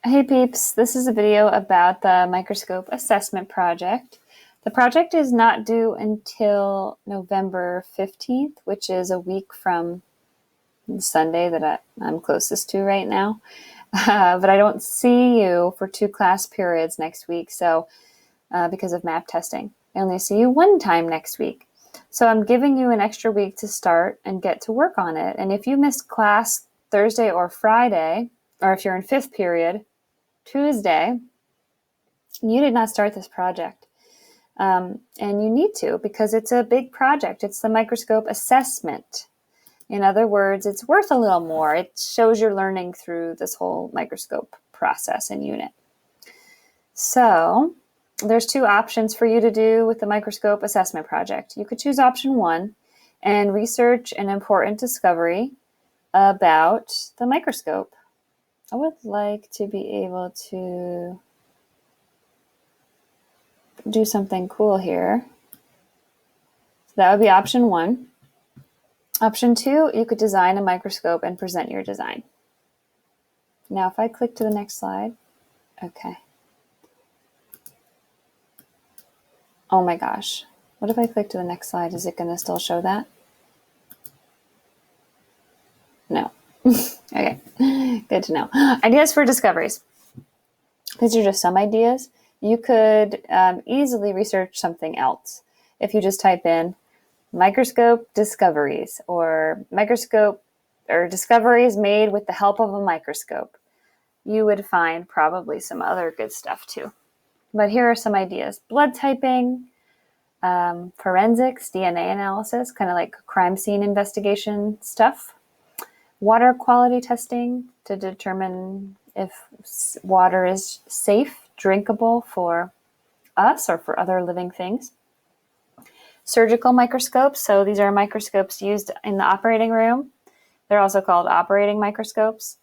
Hey peeps, this is a video about the microscope assessment project. The project is not due until November 15th, which is a week from Sunday that I'm closest to right now. But I don't see you for 2 class periods next week, so because of map testing. I only see you one time next week. So I'm giving you an extra week to start and get to work on it. And if you missed class Thursday or Friday, or if you're in 5th period, Tuesday, you did not start this project. And you need to, because it's a big project. It's the microscope assessment. In other words, it's worth a little more. It shows you're learning through this whole microscope process and unit. So there's 2 options for you to do with the microscope assessment project. You could choose option 1 and research an important discovery about the microscope. I would like to be able to do something cool here. So that would be option 1. Option 2, you could design a microscope and present your design. Now, if I click to the next slide, okay. Oh my gosh. What if I click to the next slide? Is it going to still show that? No. Okay, good to know. Ideas for discoveries. These are just some ideas. You could easily research something else. If you just type in microscope discoveries or microscope or discoveries made with the help of a microscope, you would find probably some other good stuff too. But here are some ideas. Blood typing, forensics, DNA analysis, kind of like crime scene investigation stuff. Water quality testing to determine if water is safe, drinkable for us or for other living things. Surgical microscopes, so these are microscopes used in the operating room. They're also called operating microscopes.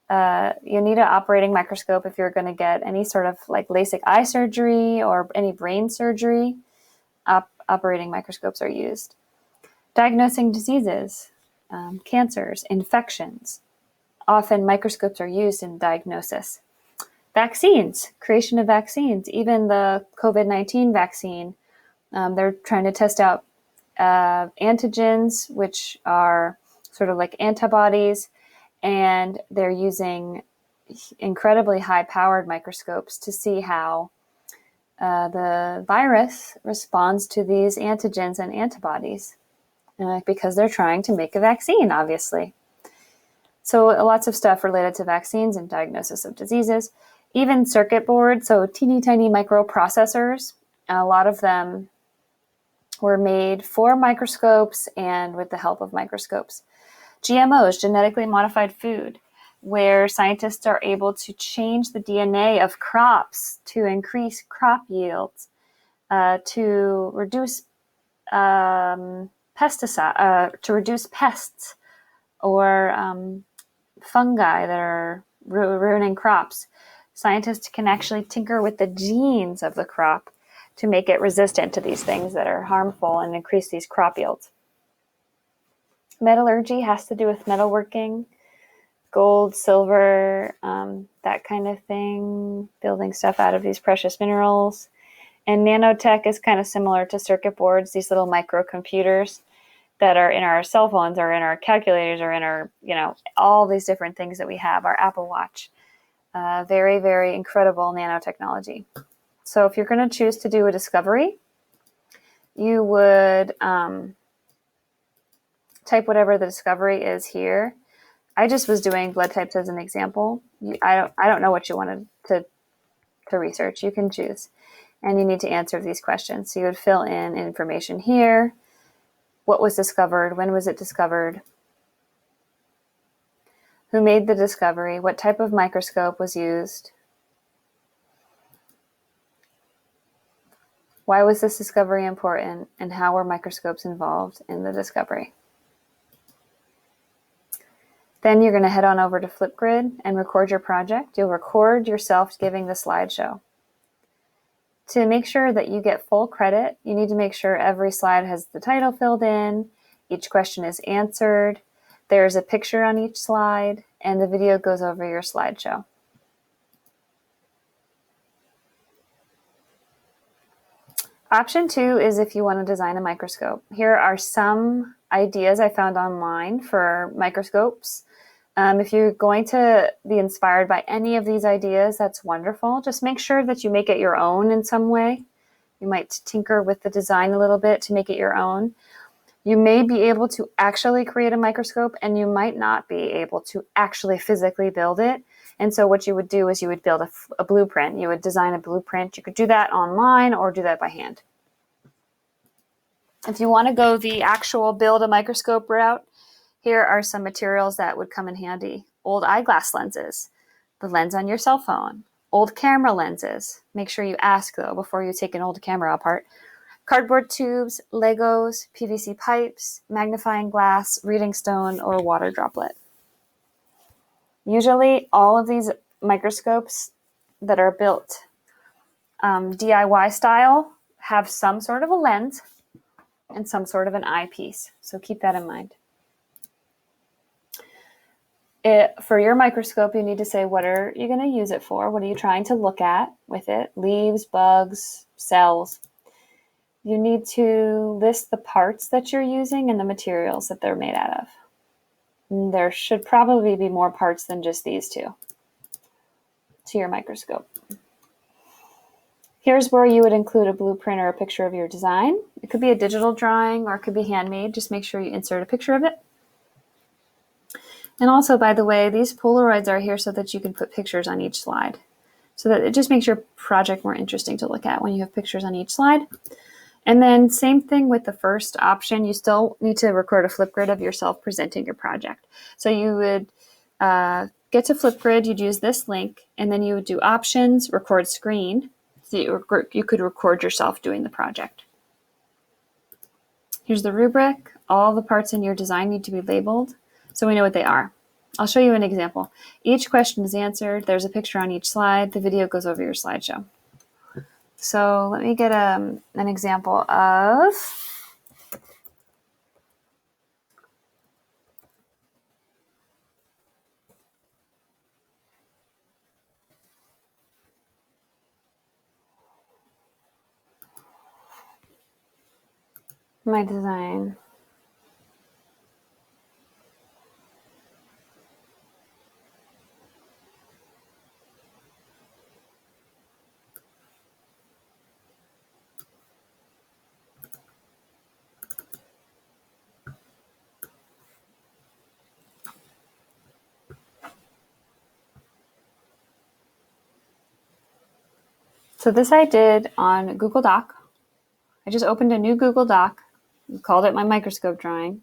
You need an operating microscope if you're going to get any sort of like LASIK eye surgery or any brain surgery. Operating microscopes are used. Diagnosing diseases, cancers, infections. Often microscopes are used in diagnosis. Vaccines, creation of vaccines, even the COVID-19 vaccine. They're trying to test out antigens, which are sort of like antibodies, and they're using incredibly high-powered microscopes to see how the virus responds to these antigens and antibodies, because they're trying to make a vaccine, obviously. So lots of stuff related to vaccines and diagnosis of diseases. Even circuit boards, so teeny tiny microprocessors, a lot of them were made for microscopes and with the help of microscopes. GMOs, genetically modified food, where scientists are able to change the DNA of crops to increase crop yields, to reduce to reduce pests or fungi that are ruining crops. Scientists can actually tinker with the genes of the crop to make it resistant to these things that are harmful and increase these crop yields. Metallurgy has to do with metalworking, gold, silver, that kind of thing, building stuff out of these precious minerals. And nanotech is kind of similar to circuit boards, these little microcomputers that are in our cell phones or in our calculators or in our, all these different things that we have, our Apple Watch. Very, very incredible nanotechnology. So if you're going to choose to do a discovery, you would type whatever the discovery is here. I just was doing blood types as an example. I don't know what you wanted to research. You can choose. And you need to answer these questions. So you would fill in information here. What was discovered? When was it discovered? Who made the discovery? What type of microscope was used? Why was this discovery important? And how were microscopes involved in the discovery? Then you're going to head on over to Flipgrid and record your project. You'll record yourself giving the slideshow. To make sure that you get full credit, you need to make sure every slide has the title filled in, each question is answered, there's a picture on each slide, and the video goes over your slideshow. Option 2 is if you want to design a microscope. Here are some ideas I found online for microscopes. If you're going to be inspired by any of these ideas, that's wonderful. Just make sure that you make it your own in some way. You might tinker with the design a little bit to make it your own. You may be able to actually create a microscope, and you might not be able to actually physically build it. And so what you would do is you would build a blueprint. You would design a blueprint. You could do that online or do that by hand. If you want to go the actual build a microscope route, here are some materials that would come in handy. Old eyeglass lenses, the lens on your cell phone, old camera lenses. Make sure you ask, though, before you take an old camera apart. Cardboard tubes, Legos, PVC pipes, magnifying glass, reading stone, or water droplet. Usually, all of these microscopes that are built DIY style have some sort of a lens and some sort of an eyepiece. So keep that in mind. For your microscope, you need to say, what are you going to use it for? What are you trying to look at with it? Leaves, bugs, cells. You need to list the parts that you're using and the materials that they're made out of. And there should probably be more parts than just these two to your microscope. Here's where you would include a blueprint or a picture of your design. It could be a digital drawing or it could be handmade. Just make sure you insert a picture of it. And also, by the way, these Polaroids are here so that you can put pictures on each slide. So that it just makes your project more interesting to look at when you have pictures on each slide. And then same thing with the first option, you still need to record a Flipgrid of yourself presenting your project. So you would get to Flipgrid, you'd use this link, and then you would do options, record screen. So you could record yourself doing the project. Here's the rubric. All the parts in your design need to be labeled so we know what they are. I'll show you an example. Each question is answered. There's a picture on each slide. The video goes over your slideshow. So let me get an example of my design. So this I did on Google Doc. I just opened a new Google Doc, called it my microscope drawing.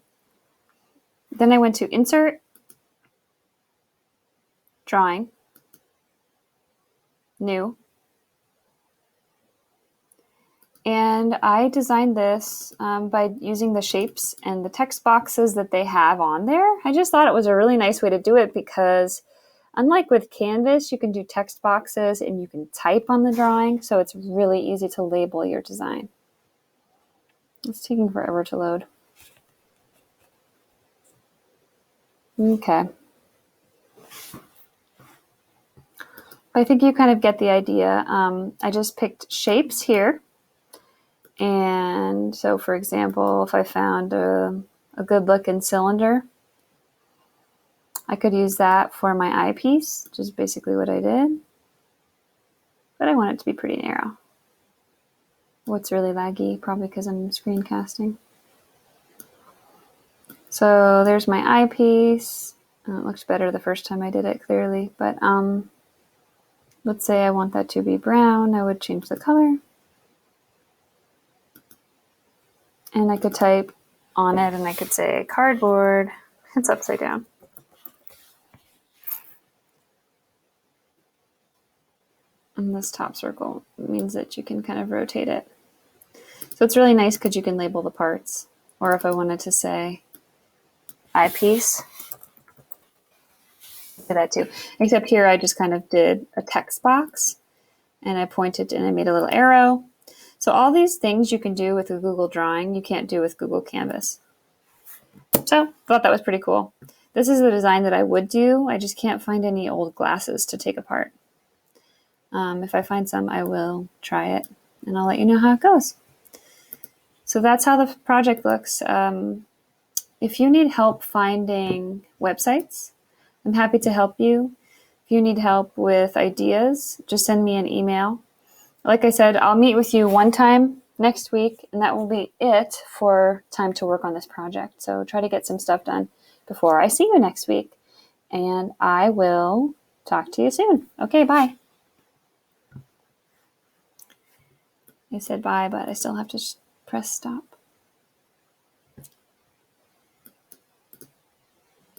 Then I went to Insert, Drawing, New. And I designed this by using the shapes and the text boxes that they have on there. I just thought it was a really nice way to do it because unlike with Canvas, you can do text boxes and you can type on the drawing. So it's really easy to label your design. It's taking forever to load. Okay. I think you kind of get the idea. I just picked shapes here. And so, for example, if I found a good looking cylinder, I could use that for my eyepiece, which is basically what I did. But I want it to be pretty narrow. What's really laggy? Probably because I'm screencasting. So there's my eyepiece. It looks better the first time I did it, clearly. But let's say I want that to be brown. I would change the color. And I could type on it and I could say cardboard. It's upside down. And this top circle means that you can kind of rotate it. So it's really nice because you can label the parts. Or if I wanted to say eyepiece, do that too. Except here I just kind of did a text box and I pointed and I made a little arrow. So all these things you can do with a Google Drawing, you can't do with Google Canvas. So I thought that was pretty cool. This is the design that I would do. I just can't find any old glasses to take apart. If I find some, I will try it and I'll let you know how it goes. So that's how the project looks. If you need help finding websites, I'm happy to help you. If you need help with ideas, just send me an email. Like I said, I'll meet with you one time next week, and that will be it for time to work on this project. So try to get some stuff done before I see you next week, and I will talk to you soon. Okay, bye. I said bye, but I still have to press stop.